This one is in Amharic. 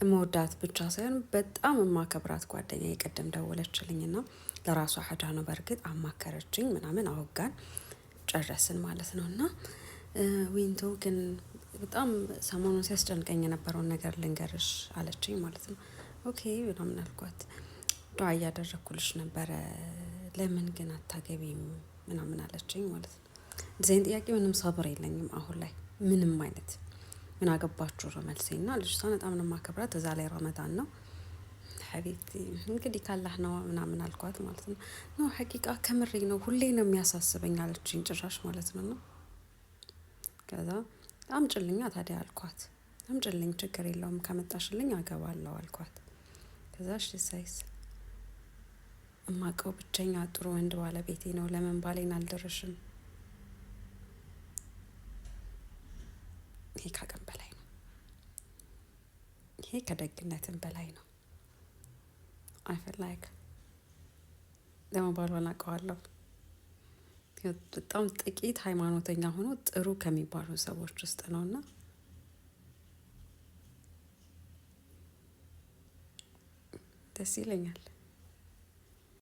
መወዳት ብቻ ሳይሆን በጣም የማከብራት ጓደኛዬ ቅድም ደወለችልኝና ለራሷ ሀጃ ነው በርግጥ አማከረችኝ ምናምን አወጋን ጨረስን ማለት ነው። እና ዊንቶ ግን በጣም ሰሞኑን ሲያስጨንቀኝ የነበረውን ነገር ልንገርሽ አለችኝ ማለት ነው። ኦኬ ምናምን አልኳት። ዱዓ እያደረኩልሽ ነበረ ለምን ግን አታገቢም ምናምን አለችኝ ማለት ነው። እንደዚህ አይነት ጥያቄ ምንም ሰብር የለኝም አሁን ላይ ምንም አይነት ምን አገባችሁ ነው መልሴና ልጅቷን በጣም ነው የማከብራት። እዛ ላይ ረመዳን ነው ሐቢብቲ እንግዲህ ካላህ ነው ምናምን አልኳት ማለት ነው። ነው ሐቂቃ ከምሬ ነው ሁሌ ነው የሚያሳስበኝ አለችኝ ጭራሽ ማለት ነው። ከዛ አምጪልኛ ታዲያ አልኳት። አምጪልኝ ችግር የለውም ካመጣሽልኝ አገባለሁ አልኳት። ከዛ እሺ ሳይስ እማቀው ብቸኛ ጥሩ ወንድ ባለቤቴ ነው ለምን ባሌን አልደረሽም? ይሄ ከቀን በላይ ነው። ይሄ ከደግነትም በላይ ነው። አይ ፊል ላይክ ደግሞ ባሏን አውቀዋለሁ። በጣም ጥቂት ሃይማኖተኛ ሆኖ ጥሩ ከሚባሉ ሰዎች ውስጥ ነውና ደስ ይለኛል።